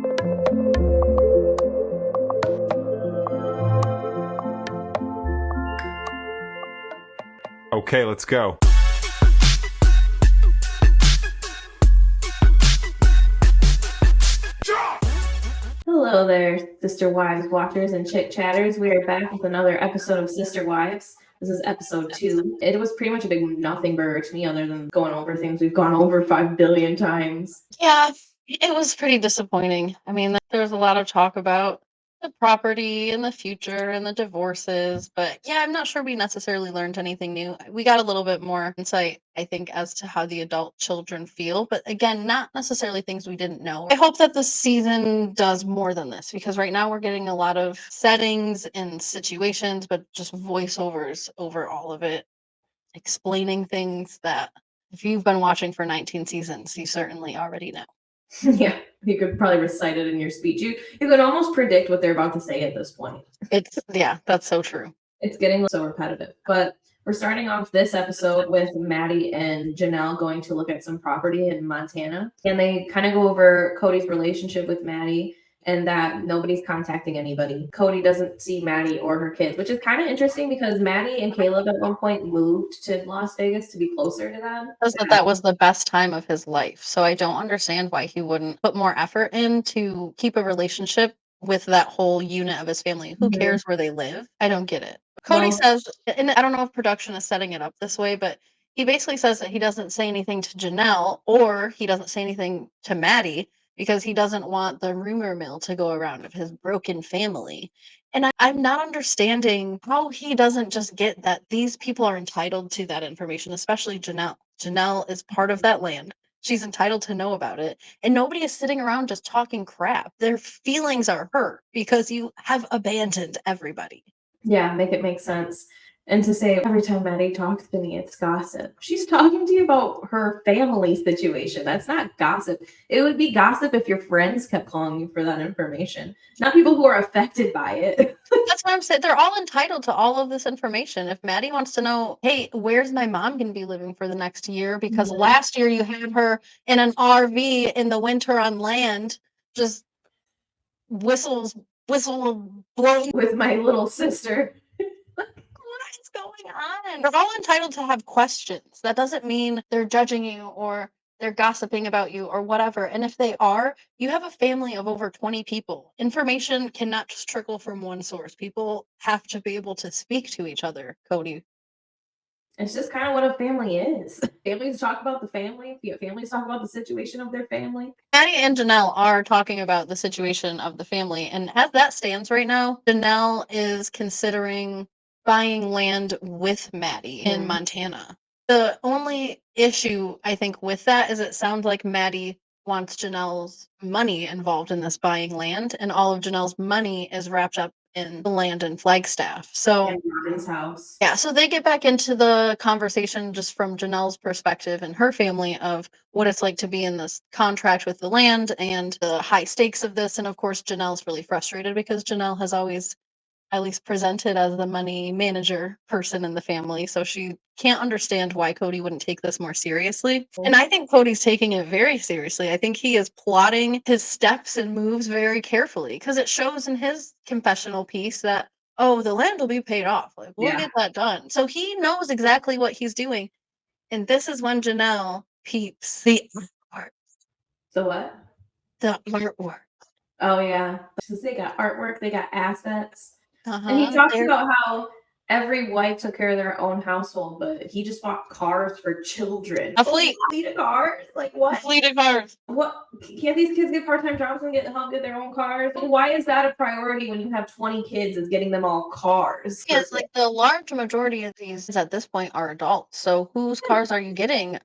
Okay, let's go. Hello there, Sister Wives watchers and chick chatters. We are back with another episode of Sister Wives. This is episode 2. It was pretty much a big nothing burger to me other than going over things we've gone over 5 billion times. Yeah, it was pretty disappointing. I mean, there was a lot of talk about the property and the future and the divorces, but yeah, I'm not sure we necessarily learned anything new. We got a little bit more insight, I think, as to how the adult children feel, but again, not necessarily things we didn't know. I hope that the season does more than this because right now we're getting a lot of settings and situations, but just voiceovers over all of it, explaining things that if you've been watching for 19 seasons, you certainly already know. Yeah, you could probably recite it in your speech. You could almost predict what they're about to say at this point. Yeah, that's so true. It's getting so repetitive. But we're starting off this episode with Maddie and Jenelle going to look at some property in Montana. And they kind of go over Kody's relationship with Maddie and that nobody's contacting anybody. Kody doesn't see Maddie or her kids, which is kind of interesting because Maddie and Caleb at one point moved to Las Vegas to be closer to them. That was the best time of his life. So I don't understand why he wouldn't put more effort in to keep a relationship with that whole unit of his family. Who cares where they live? I don't get it. Kody says, and I don't know if production is setting it up this way, but he basically says that he doesn't say anything to Jenelle or he doesn't say anything to Maddie because he doesn't want the rumor mill to go around of his broken family. And I'm not understanding how he doesn't just get that these people are entitled to that information, especially Jenelle. Jenelle is part of that land. She's entitled to know about it. And nobody is sitting around just talking crap. Their feelings are hurt because you have abandoned everybody. Yeah, make it make sense. And to say every time Maddie talks to me, it's gossip. She's talking to you about her family situation. That's not gossip. It would be gossip if your friends kept calling you for that information, not people who are affected by it. That's what I'm saying. They're all entitled to all of this information. If Maddie wants to know, hey, where's my mom going to be living for the next year? Because last year you had her in an RV in the winter on land, just whistle blowing with my little sister. What is going on? They're all entitled to have questions. That doesn't mean they're judging you or they're gossiping about you or whatever. And if they are, you have a family of over 20 people. Information cannot just trickle from one source. People have to be able to speak to each other, Kody. It's just kind of what a family is. Families talk about the family. Families talk about the situation of their family. Maddie and Jenelle are talking about the situation of the family. And as that stands right now, Jenelle is considering buying land with Maddie in Montana. The only issue, I think, with that is it sounds like Maddie wants Janelle's money involved in this buying land, and all of Janelle's money is wrapped up in the land in Flagstaff. So in Robyn's house. Yeah, so they get back into the conversation just from Janelle's perspective and her family of what it's like to be in this contract with the land and the high stakes of this. And of course, Janelle's really frustrated because Jenelle has always at least presented as the money manager person in the family. So she can't understand why Kody wouldn't take this more seriously. And I think Kody's taking it very seriously. I think he is plotting his steps and moves very carefully because it shows in his confessional piece that, oh, the land will be paid off. Like, we'll get that done. So he knows exactly what he's doing. And this is when Jenelle peeps the artwork. The what? The artwork. Oh, yeah. Since they got artwork, they got assets. And he talks about how every wife took care of their own household, but he just bought cars for children. A fleet of cars? Like what? A fleet of cars. What? Can't these kids get part-time jobs and help get their own cars? Why is that a priority when you have 20 kids is getting them all cars? Yes, like the large majority of these at this point are adults. So whose cars are you getting?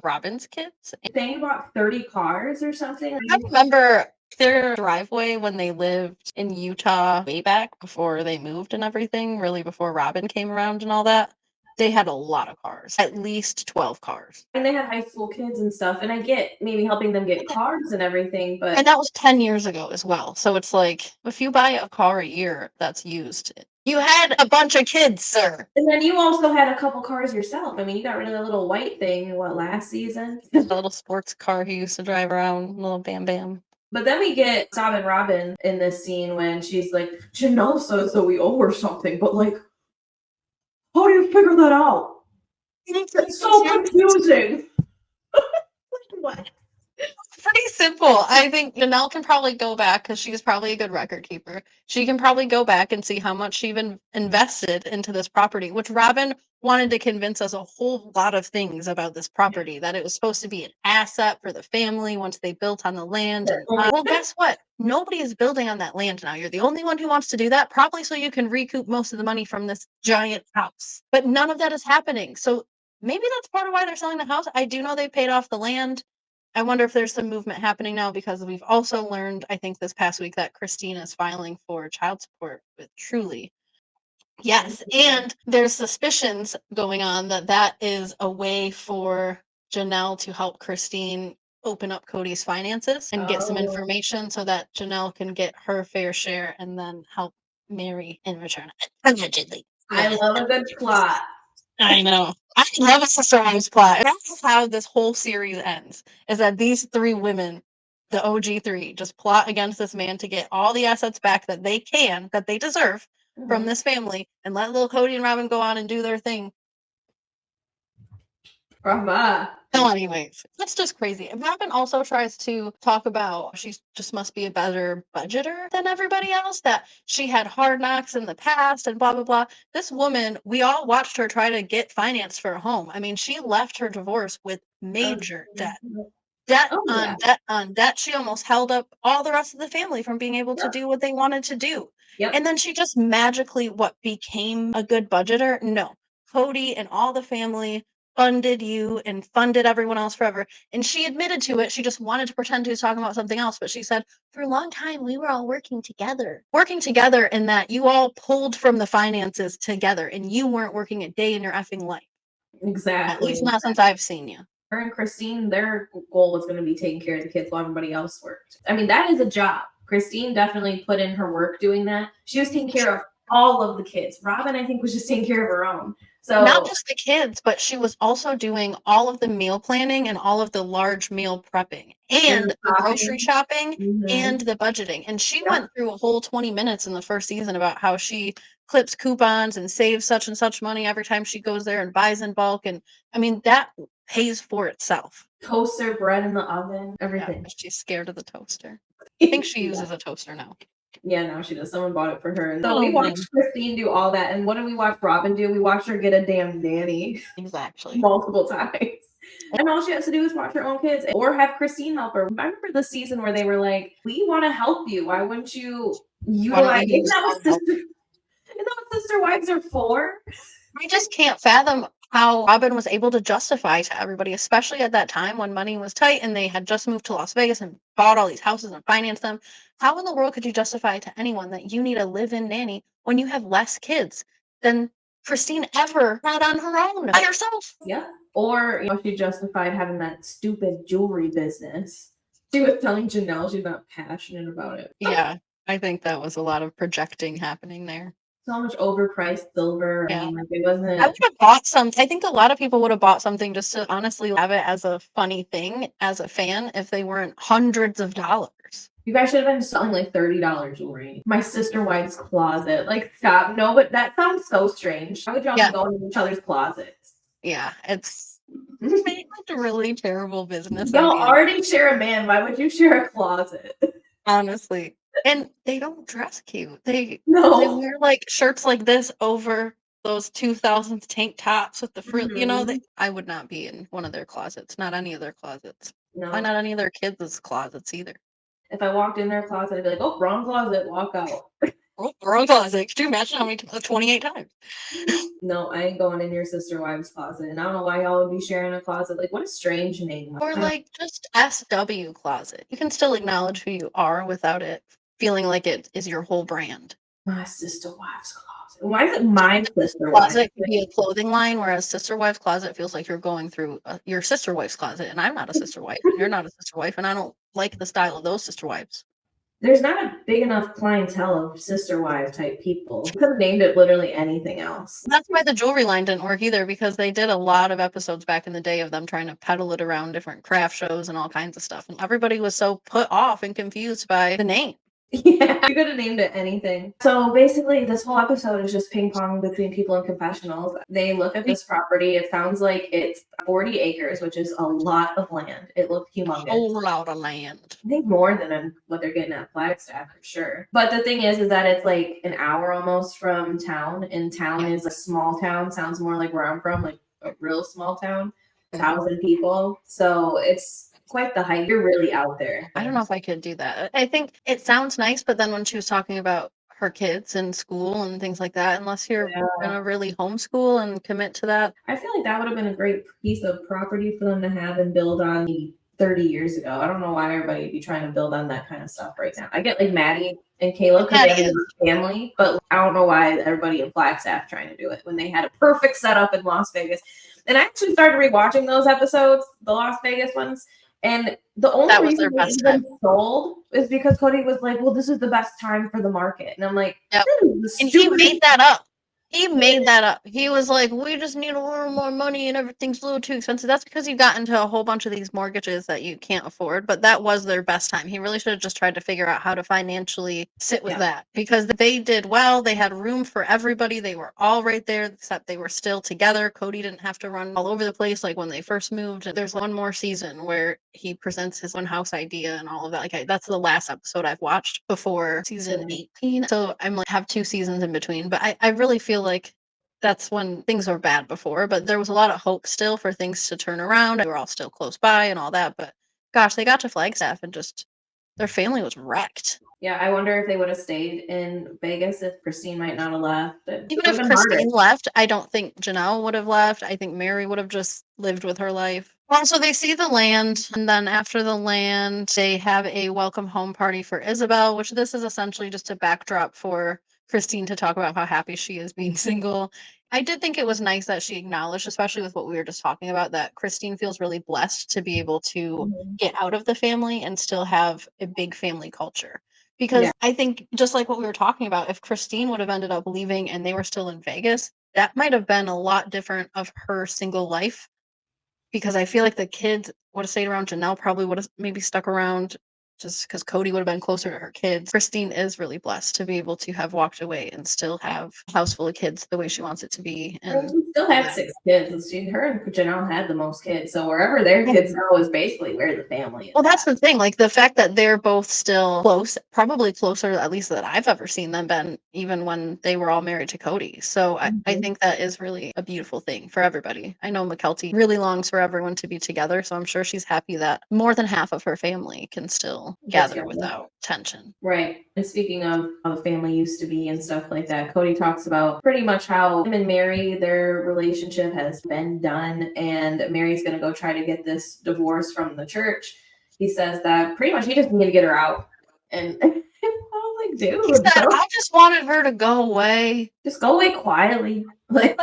Robyn's kids? They bought 30 cars or something. I remember their driveway when they lived in Utah way back before they moved and everything, really before Robyn came around and all that. They had a lot of cars, at least 12 cars. And they had high school kids and stuff. And I get maybe helping them get cars and everything, but... And that was 10 years ago as well. So it's like, if you buy a car a year that's used, you had a bunch of kids, sir. And then you also had a couple cars yourself. I mean, you got rid of the little white thing, last season? The little sports car he used to drive around, little Bam Bam. But then we get Kody and Robyn in this scene when she's like, Jenelle says that we owe her something, but like, how do you figure that out? It's so confusing. What? Pretty simple. I think Jenelle can probably go back because she's probably a good record keeper. She can probably go back and see how much she even invested into this property, which Robyn wanted to convince us a whole lot of things about this property, that it was supposed to be an asset for the family once they built on the land. And well, guess what? Nobody is building on that land now. You're the only one who wants to do that, probably so you can recoup most of the money from this giant house. But none of that is happening. So maybe that's part of why they're selling the house. I do know they paid off the land. I wonder if there's some movement happening now because we've also learned, I think this past week, that Christine is filing for child support with Truly. Yes, and there's suspicions going on that that is a way for Jenelle to help Christine open up Kody's finances and get some information so that Jenelle can get her fair share and then help Meri in return. Allegedly. I love a good plot. I know. I love a sister wives plot. And that's how this whole series ends. Is that these three women, the OG three, just plot against this man to get all the assets back that they can, that they deserve from this family, and let little Kody and Robyn go on and do their thing. Brava. So anyways, that's just crazy. And Robyn also tries to talk about she just must be a better budgeter than everybody else, that she had hard knocks in the past and blah, blah, blah. This woman, we all watched her try to get finance for a home. I mean, she left her divorce with major debt. Debt on debt on debt. She almost held up all the rest of the family from being able to do what they wanted to do. And then she just magically became a good budgeter? No. Kody and all the family funded you and funded everyone else forever. And she admitted to it. She just wanted to pretend she was talking about something else. But she said, for a long time, we were all working together. Working together in that you all pulled from the finances together and you weren't working a day in your effing life. Exactly. At least not since I've seen you. Her and Christine, their goal was going to be taking care of the kids while everybody else worked. I mean, that is a job. Christine definitely put in her work doing that. She was taking care of all of the kids. Robyn, I think, was just taking care of her own. So not just the kids, but she was also doing all of the meal planning and all of the large meal prepping and the grocery shopping and the budgeting. And she went through a whole 20 minutes in the first season about how she clips coupons and saves such and such money every time she goes there and buys in bulk. And I mean, that pays for itself. Toaster, bread in the oven, everything. Yeah, she's scared of the toaster. I think she uses a toaster now. Yeah, now she does. Someone bought it for her. So we watched Christine do all that. And what did we watch Robyn do? We watched her get a damn nanny. Exactly. Multiple times. And all she has to do is watch her own kids or have Christine help her. I remember the season where they were like, we want to help you. Why wouldn't you utilize? Isn't that what sister wives are for? I just can't fathom how Robyn was able to justify to everybody, especially at that time when money was tight and they had just moved to Las Vegas and bought all these houses and financed them. How in the world could you justify to anyone that you need a live-in nanny when you have less kids than Christine ever had on her own by herself? Yeah. Or, she justified having that stupid jewelry business. She was telling Jenelle she's not passionate about it. Yeah, I think that was a lot of projecting happening there. So much overpriced silver. Yeah. I mean, it wasn't. I would have bought some. I think a lot of people would have bought something just to honestly have it as a funny thing as a fan if they weren't hundreds of dollars. You guys should have been selling like $30 jewelry. My sister wife's closet. Like, stop. No, but that sounds so strange. How would y'all be going in each other's closets? Yeah, it's like a really terrible business. Y'all already share a man. Why would you share a closet? Honestly. And they don't dress cute. They wear like shirts like this over those 2000s tank tops with the fruit. I would not be in one of their closets. Not any of their closets. No. Why not any of their kids' closets either? If I walked in their closet, I'd be like, oh, wrong closet, walk out. Oh, wrong closet. Could you imagine how many 28 times? No, I ain't going in your sister wives' closet. And I don't know why y'all would be sharing a closet. Like, what a strange name. Or like just SW closet. You can still acknowledge who you are without it feeling like it is your whole brand. My sister wives' closet. Why is it my sister closet could be a clothing line, whereas sister wife's closet feels like you're going through your sister wife's closet, and I'm not a sister wife, and you're not a sister wife, and I don't like the style of those sister wives. there's not a big enough clientele of sister wives type people. You could have named it literally anything else. That's why the jewelry line didn't work either, because they did a lot of episodes back in the day of them trying to peddle it around different craft shows and all kinds of stuff. And everybody was so put off and confused by the name. Yeah, you could have named it anything. So basically, this whole episode is just ping pong between people in confessionals. They look at this property. It sounds like it's 40 acres, which is a lot of land. It looked humongous. A whole lot of land. I think more than what they're getting at Flagstaff, for sure. But the thing is that it's like an hour almost from town, and town is a small town. Sounds more like where I'm from, like a real small town, 1,000 people. So it's quite the hike. You're really out there. I don't know if I could do that. I think it sounds nice, but then when she was talking about her kids and school and things like that, unless you're gonna really homeschool and commit to that. I feel like that would have been a great piece of property for them to have and build on 30 years ago. I don't know why everybody would be trying to build on that kind of stuff right now. I get like Maddie and Kayla because they have a family, but I don't know why everybody in Flagstaff trying to do it when they had a perfect setup in Las Vegas. And I actually started rewatching those episodes, the Las Vegas ones. And the only reason they even sold is because Kody was like, well, this is the best time for the market. And I'm like, yep. And he made that up. He made that up. He was like, we just need a little more money and everything's a little too expensive. That's because you got into a whole bunch of these mortgages that you can't afford. But that was their best time. He really should have just tried to figure out how to financially sit with that, because they did well. They had room for everybody. They were all right there, except they were still together. Kody didn't have to run all over the place like when they first moved. There's one more season where he presents his own house idea and all of that. Like, that's the last episode I've watched before season 18. So I'm like, have 2 seasons in between. But I really feel like that's when things were bad before, but there was a lot of hope still for things to turn around. They were all still close by and all that, but gosh, they got to Flagstaff and just their family was wrecked. Yeah, I wonder if they would have stayed in Vegas if Christine might not have left. Even if Christine left, I don't think Jenelle would have left. I think Meri would have just lived with her life. Well, so they see the land, and then after the land, they have a welcome home party for Isabel, which this is essentially just a backdrop for Christine to talk about how happy she is being single. I did think it was nice that she acknowledged, especially with what we were just talking about, that Christine feels really blessed to be able to get out of the family and still have a big family culture. Because I think, just like what we were talking about, if Christine would have ended up leaving and they were still in Vegas, that might have been a lot different of her single life. Because I feel like the kids would have stayed around. Janelle probably would have maybe stuck around just because Kody would have been closer to her kids. Christine is really blessed to be able to have walked away and still have a house full of kids the way she wants it to be. And she still had 6 kids. Her and Jenelle had the most kids. So wherever their kids go is basically where the family is. Well, that's the thing. Like, the fact that they're both still close, probably closer, at least that I've ever seen them been, even when they were all married to Kody. So I think that is really a beautiful thing for everybody. I know McKelty really longs for everyone to be together. So I'm sure she's happy that more than half of her family can still gather without tension. Right. And speaking of how the family used to be and stuff like that, Kody talks about pretty much how him and Meri, their relationship has been done, and Mary's going to go try to get this divorce from the church. He says that pretty much he just needed to get her out. And I was like, dude. He said, I just wanted her to go away. Just go away quietly. Like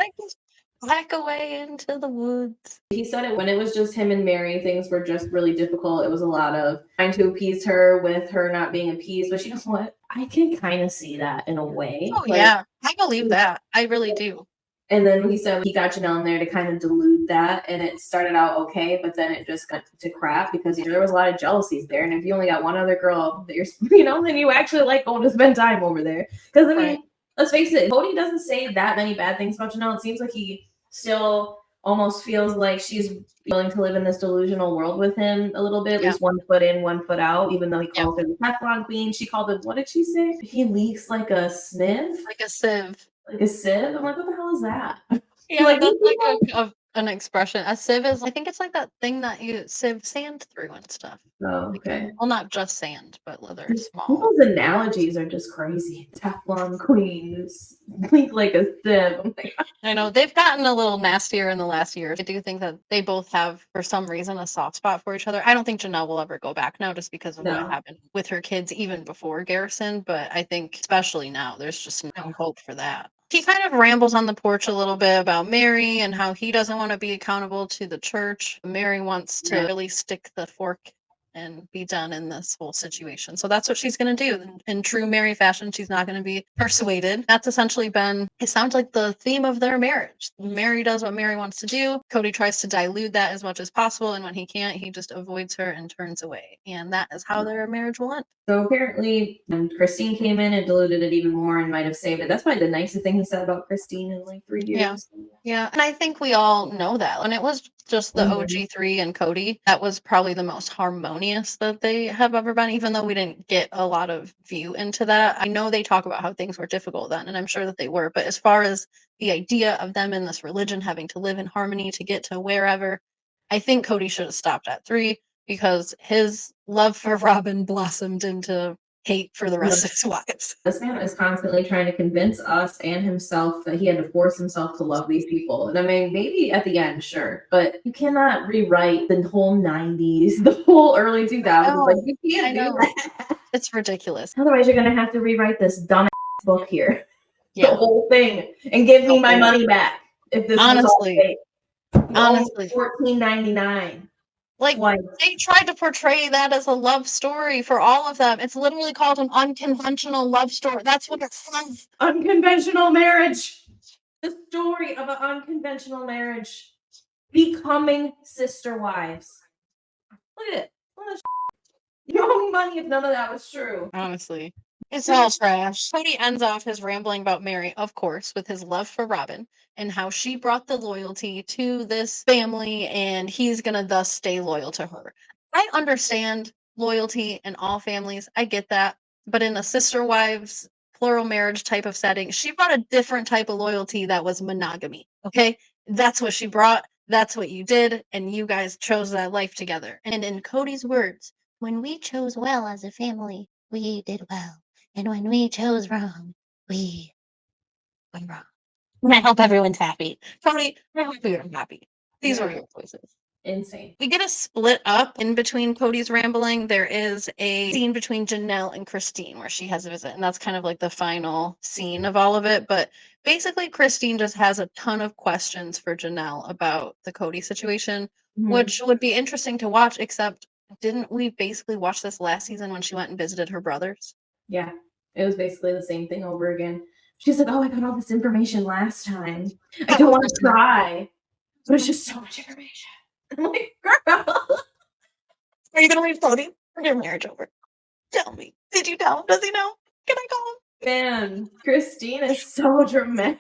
back away into the woods. He said it when it was just him and Meri, things were just really difficult. It was a lot of trying to appease her with her not being appeased. But you know what? I can kind of see that in a way. Oh, yeah. I believe that. I really do. And then he said he got Jenelle in there to kind of dilute that. And it started out okay, but then it just got to crap because there was a lot of jealousies there. And if you only got one other girl that then you actually like going to spend time over there. Because, I mean, let's face it, Kody doesn't say that many bad things about Jenelle. It seems like he still almost feels like she's willing to live in this delusional world with him a little bit, at least 1 foot in, 1 foot out, even though he calls her the Teflon Queen. She called him, what did she say? He leaks like a sniff? Like a sieve. Like a sieve? I'm like, what the hell is that? Yeah, like, that's like an expression. A sieve is, I think it's like that thing that you sieve sand through and stuff. Oh, okay. Well, not just sand, but leather small. People's analogies are just crazy. Teflon Queen, leak like a sieve. Oh my God. I know they've gotten a little nastier in the last year. I do think that they both have, for some reason, a soft spot for each other. I don't think Jenelle will ever go back now, just because of what happened with her kids, even before Garrison. But I think, especially now, there's just no hope for that. He kind of rambles on the porch a little bit about Meri and how he doesn't want to be accountable to the church. Meri wants to really stick the fork and be done in this whole situation. So that's what she's going to do. In true Meri fashion, she's not going to be persuaded. That's essentially been, it sounds like, the theme of their marriage. Meri does what Meri wants to do. Kody tries to dilute that as much as possible, and when he can't, he just avoids her and turns away. And that is how their marriage will end. So apparently, Christine came in and diluted it even more and might have saved it. That's probably the nicest thing he said about Christine in like 3 years. Yeah, and I think we all know that. And it was just the OG3 and Kody. That was probably the most harmonious that they have ever been, even though we didn't get a lot of view into that. I know they talk about how things were difficult then, and I'm sure that they were. But as far as the idea of them in this religion having to live in harmony to get to wherever, I think Kody should have stopped at 3 because his love for Robyn blossomed into hate for the rest of his wives. This man is constantly trying to convince us and himself that he had to force himself to love these people. And I mean, maybe at the end, sure, but you cannot rewrite the whole 90s, the whole early 2000s. Like, you can't do that. It's ridiculous. Otherwise, you're going to have to rewrite this dumb book here. Yeah. The whole thing. And give me my money back. If this was all fake. Honestly. $14.99. Like, they tried to portray that as a love story for all of them. It's literally called an unconventional love story. That's what it says. Unconventional marriage. The story of an unconventional marriage. Becoming sister wives. Look at it. You owe me money if none of that was true. Honestly. It's all trash. Kody ends off his rambling about Meri, of course, with his love for Robyn and how she brought the loyalty to this family and he's going to thus stay loyal to her. I understand loyalty in all families. I get that. But in a sister wives, plural marriage type of setting, she brought a different type of loyalty that was monogamy. Okay? That's what she brought. That's what you did. And you guys chose that life together. And in Kody's words, when we chose well as a family, we did well. And when we chose wrong, we went wrong. And I hope everyone's happy. Kody, I hope you're happy. These were your choices. Insane. We get a split up in between Kody's rambling. There is a scene between Jenelle and Christine where she has a visit, and that's kind of like the final scene of all of it. But basically, Christine just has a ton of questions for Jenelle about the Kody situation, which would be interesting to watch, except didn't we basically watch this last season when she went and visited her brothers? Yeah. It was basically the same thing over again. She's like, oh, I got all this information last time. I don't want to try, but it's just so much information. I'm like, girl. Are you going to leave Kody or your marriage over? Tell me. Did you tell him? Does he know? Can I call him? Man, Christine is so dramatic.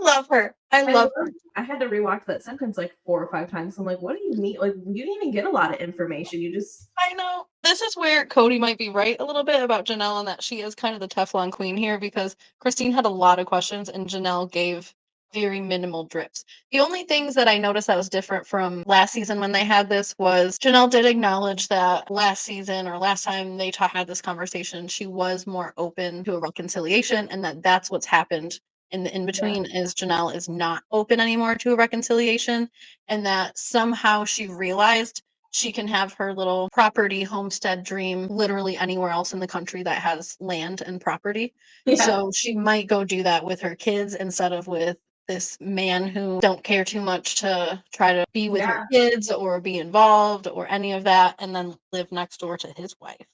I love her. I love her. I had to rewatch that sentence like 4 or 5 times. I'm like, what do you mean? Like, you didn't even get a lot of information. You just... I know. This is where Kody might be right a little bit about Jenelle and that she is kind of the Teflon queen here because Christine had a lot of questions and Jenelle gave very minimal drips. The only things that I noticed that was different from last season when they had this was Jenelle did acknowledge that last season or last time they had this conversation, she was more open to a reconciliation and that that's what's happened in the in-between is Jenelle is not open anymore to a reconciliation and that somehow she realized she can have her little property homestead dream literally anywhere else in the country that has land and property. Yeah. So she might go do that with her kids instead of with this man who don't care too much to try to be with her kids or be involved or any of that and then live next door to his wife.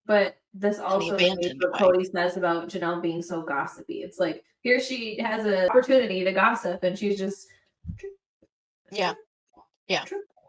But this also is what Kody says about Jenelle being so gossipy. It's like, here she has an opportunity to gossip and she's just... Yeah.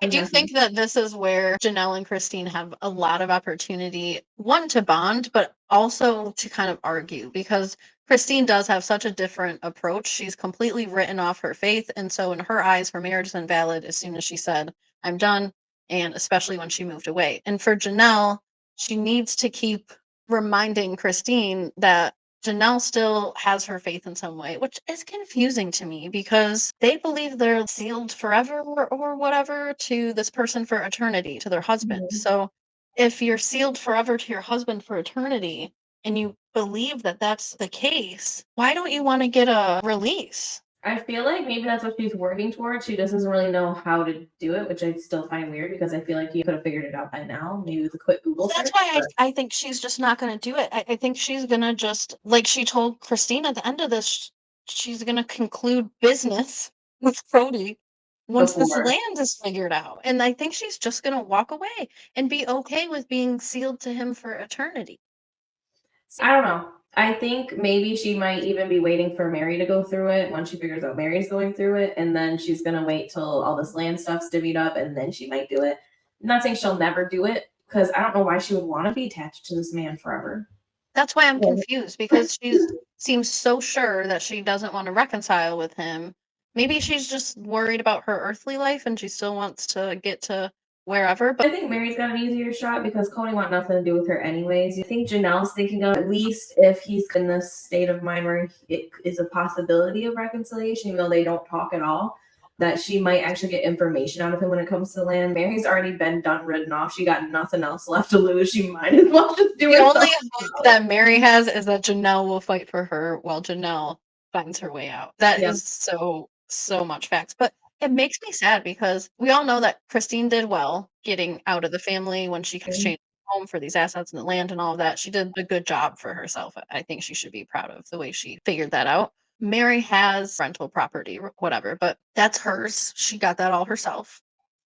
I do think that this is where Jenelle and Christine have a lot of opportunity, one, to bond, but also to kind of argue because Christine does have such a different approach. She's completely written off her faith. And so in her eyes, her marriage is invalid as soon as she said, I'm done. And especially when she moved away. And for Jenelle, she needs to keep reminding Christine that Jenelle still has her faith in some way, which is confusing to me because they believe they're sealed forever or whatever to this person for eternity, to their husband. So if you're sealed forever to your husband for eternity and you believe that that's the case, why don't you want to get a release? I feel like maybe that's what she's working towards. She doesn't really know how to do it, which I still find weird because I feel like you could have figured it out by now. Maybe with a quick Google search. That's why I think she's just not going to do it. I think she's going to just, like she told Christine at the end of this, she's going to conclude business with Kody once this before. land is figured out. And I think she's just going to walk away and be okay with being sealed to him for eternity. I don't know. I think maybe she might even be waiting for Meri to go through it once she figures out Mary's going through it. And then she's going to wait till all this land stuff's divvied up and then she might do it. I'm not saying she'll never do it because I don't know why she would want to be attached to this man forever. That's why I'm confused, because she seems so sure that she doesn't want to reconcile with him. Maybe she's just worried about her earthly life and she still wants to get to wherever. But I think Mary's got an easier shot because Kody want nothing to do with her anyways. You think Janelle's thinking of, at least if he's in this state of mind where it is a possibility of reconciliation, even though they don't talk at all, that she might actually get information out of him when it comes to the land. Mary's already been done written off. She got nothing else left to lose. She might as well just do the it. only hope that Meri has is that Jenelle will fight for her while Jenelle finds her way out. That is so much facts. But it makes me sad because we all know that Christine did well getting out of the family when she exchanged home for these assets and the land and all of that. She did a good job for herself. I think she should be proud of the way she figured that out. Meri has rental property, whatever, but that's hers. She got that all herself.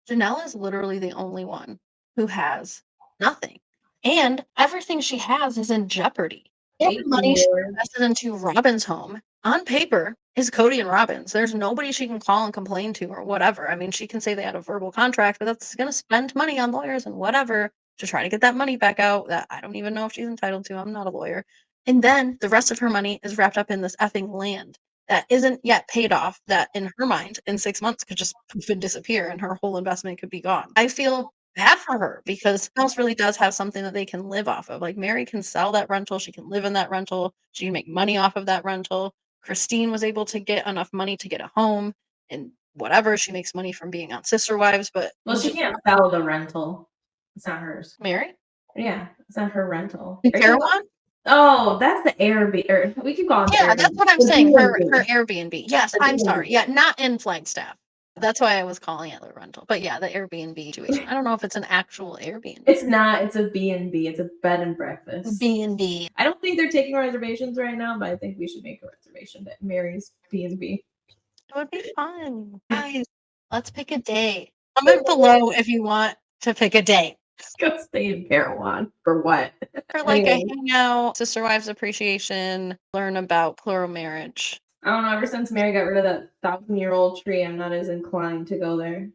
Jenelle is literally the only one who has nothing. And everything she has is in jeopardy. All the money she invested into Robyn's home, on paper, is Kody and Robyn's. There's nobody she can call and complain to or whatever. I mean, she can say they had a verbal contract, but that's going to spend money on lawyers and whatever to try to get that money back out that I don't even know if she's entitled to. I'm not a lawyer. And then the rest of her money is wrapped up in this effing land that isn't yet paid off, that in her mind, in 6 months could just poof and disappear and her whole investment could be gone. I feel bad for her because House really does have something that they can live off of. Like Meri can sell that rental, she can live in that rental, she can make money off of that rental. Christine was able to get enough money to get a home and whatever. She makes money from being on Sister Wives, but she can't sell the rental. It's not hers. Meri? Yeah, it's not her rental. Carawan? Oh, that's the Airbnb. We keep calling it Yeah, Airbnb. that's what I'm saying. Her Airbnb. Yes, I'm sorry. Yeah, not in Flagstaff. That's why I was calling it the rental. But yeah, the Airbnb situation. I don't know if it's an actual Airbnb. It's not. It's a B&B. It's a bed and breakfast. B&B. I don't think they're taking reservations right now, but I think we should make a reservation at Mary's B&B. It would be fun. Guys, let's pick a day. Comment below if you want to pick a day. Go stay in Parowan. For what? For like a hangout, Sister Wives appreciation, learn about plural marriage. I don't know. Ever since Meri got rid of that 1,000-year-old tree, I'm not as inclined to go there.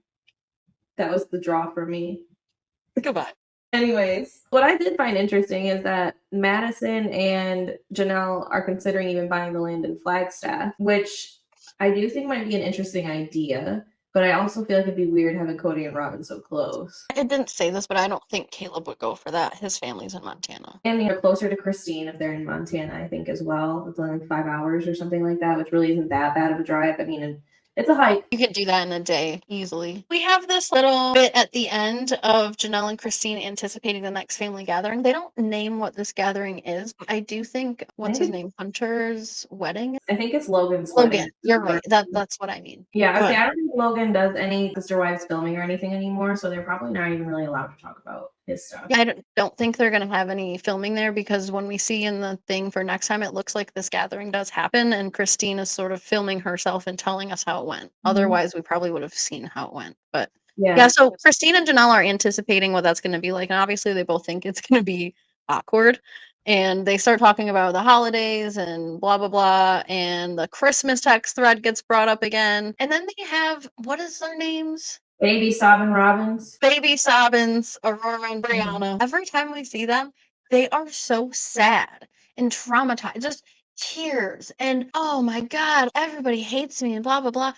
That was the draw for me. Goodbye. Anyways, what I did find interesting is that Madison and Jenelle are considering even buying the land in Flagstaff, which I do think might be an interesting idea. But I also feel like it'd be weird having Kody and Robyn so close. I didn't say this, but I don't think Caleb would go for that. His family's in Montana. And they're closer to Christine if they're in Montana, I think, as well. It's only like 5 hours or something like that, which really isn't that bad of a drive. I mean, it's a hike. You could do that in a day easily. We have this little bit at the end of Jenelle and Christine anticipating the next family gathering. They don't name what this gathering is, but I do think, what's his name? Hunter's wedding? I think it's Logan's Logan. wedding. You're right. That's what I mean. Yeah, I don't think Logan does any Sister Wives filming or anything anymore, so they're probably not even really allowed to talk about his stuff. Yeah, I don't think they're going to have any filming there because when we see in the thing for next time, it looks like this gathering does happen and Christine is sort of filming herself and telling us how it went. Otherwise, we probably would have seen how it went. But yeah, so Christine and Jenelle are anticipating what that's going to be like. And obviously, they both think it's going to be awkward. And they start talking about the holidays and blah, blah, blah. And the Christmas text thread gets brought up again. And then they have, what is their names? Baby Sobbin Robins. Baby Sobbins, Aurora and Brianna. Every time we see them, they are so sad and traumatized. Just tears. And oh my God, everybody hates me and blah, blah, blah.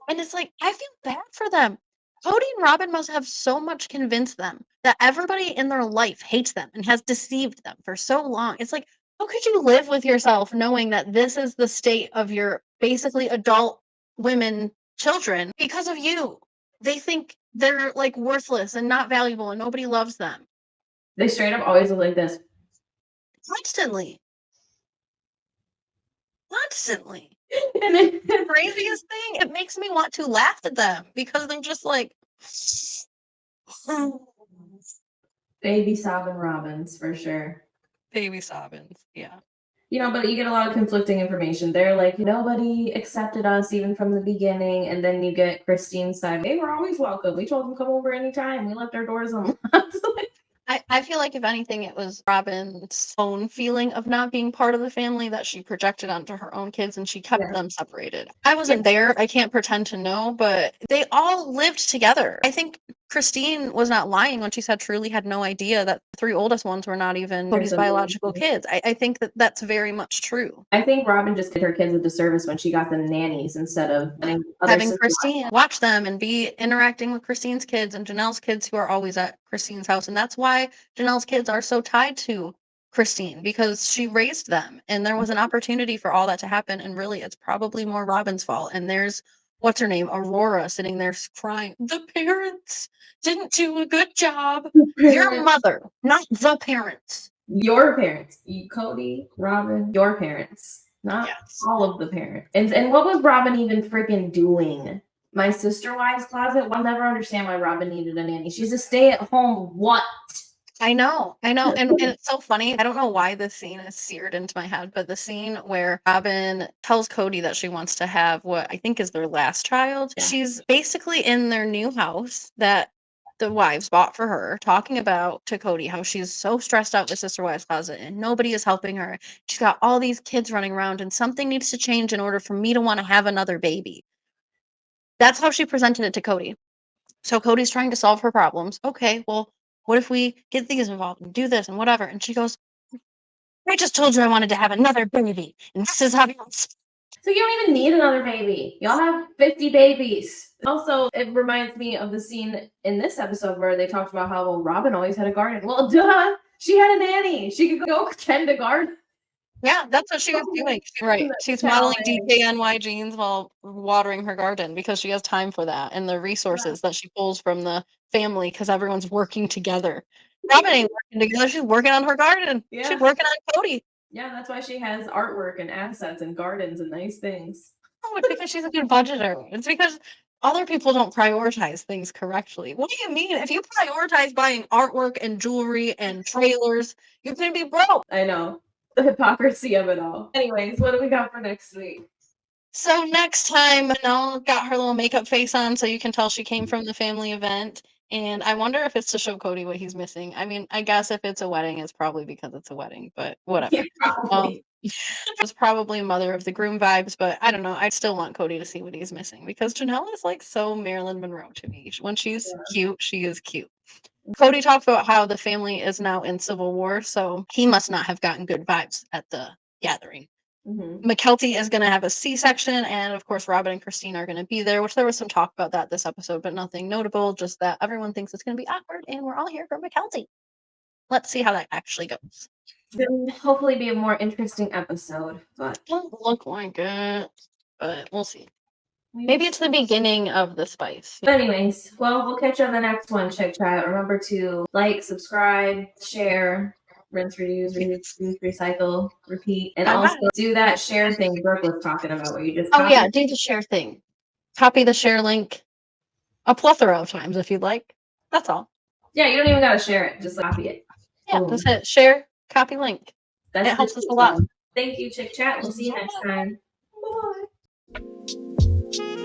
And it's like, I feel bad for them. Kody and Robyn must have so much convinced them that everybody in their life hates them and has deceived them for so long. It's like, how could you live with yourself knowing that this is the state of your basically adult women children because of you? They think they're like worthless and not valuable and nobody loves them. They straight up always look like this. Constantly. And The craziest thing, it makes me want to laugh at them because they're just like Baby Sobbin Robins for sure. Baby Sobbins, yeah. But you get a lot of conflicting information. They're like, nobody accepted us even from the beginning. And then you get Christine's side. They were always welcome. We told them come over anytime. We left our doors unlocked. I feel like if anything, it was Robyn's own feeling of not being part of the family that she projected onto her own kids, and she kept them separated. I wasn't there. I can't pretend to know, but they all lived together. I think Christine was not lying when she said Truly had no idea that the 3 oldest ones were not even Kody's biological kids. I think that that's very much true. I think Robyn just did her kids a disservice when she got them nannies instead of having Christine watch them and be interacting with Christine's kids and Janelle's kids who are always at Christine's house. And that's why Janelle's kids are so tied to Christine, because she raised them and there was an opportunity for all that to happen. And really, it's probably more Robyn's fault. And there's what's her name, Aurora, sitting there crying. The parents didn't do a good job. Your mother, not the parents. Your parents. Kody, Robyn, your parents. Not all of the parents. And what was Robyn even freaking doing? My sister wives closet? I'll never understand why Robyn needed a nanny. She's a stay-at-home what? I know. And it's so funny. I don't know why this scene is seared into my head, but the scene where Robyn tells Kody that she wants to have what I think is their last child. Yeah. She's basically in their new house that the wives bought for her, talking about to Kody how she's so stressed out with Sister Wives Closet and nobody is helping her. She's got all these kids running around and something needs to change in order for me to want to have another baby. That's how she presented it to Kody. So Kody's trying to solve her problems. Okay, well, what if we get these involved and do this and whatever? And she goes, I just told you I wanted to have another baby. And this is how you... So you don't even need another baby. Y'all have 50 babies. Also, it reminds me of the scene in this episode where they talked about how, well, Robyn always had a garden. Well, duh. She had a nanny. She could go tend a garden. Yeah, that's what she was doing. Right. She's modeling DKNY jeans while watering her garden because she has time for that and the resources that she pulls from the family because everyone's working together. Robyn ain't working together. She's working on her garden. Yeah. She's working on Kody. Yeah, that's why she has artwork and assets and gardens and nice things. Oh, it's because she's a good budgeter. It's because other people don't prioritize things correctly. What do you mean? If you prioritize buying artwork and jewelry and trailers, you're going to be broke. I know. The hypocrisy of it all. Anyways, what do we got for next week? So next time, Janelle got her little makeup face on so you can tell she came from the family event. And I wonder if it's to show Kody what he's missing. I mean, I guess if it's a wedding, it's probably because it's a wedding, but whatever. Yeah, it's probably mother of the groom vibes, but I don't know. I still want Kody to see what he's missing because Janelle is like so Marilyn Monroe to me. When she's cute, she is cute. Kody talked about how the family is now in civil war, so he must not have gotten good vibes at the gathering. McKelty is going to have a C-section, and of course Robyn and Christine are going to be there, which there was some talk about that this episode, but nothing notable, just that everyone thinks it's going to be awkward, and we're all here for McKelty. Let's see how that actually goes. It'll hopefully be a more interesting episode, but doesn't look like it, but we'll see. Maybe it's the beginning of the spice. But anyways, well, we'll catch you on the next one, Chick Chat. Remember to like, subscribe, share, rinse, reuse, recycle, repeat, and also do that share thing Brooke was talking about where you just do the share thing. Copy the share link a plethora of times if you'd like. That's all. Yeah, you don't even gotta share it, just copy it. Yeah, that's it. Share, copy link. It helps us a lot. Thank you, Chick Chat. We'll see you next time. Bye.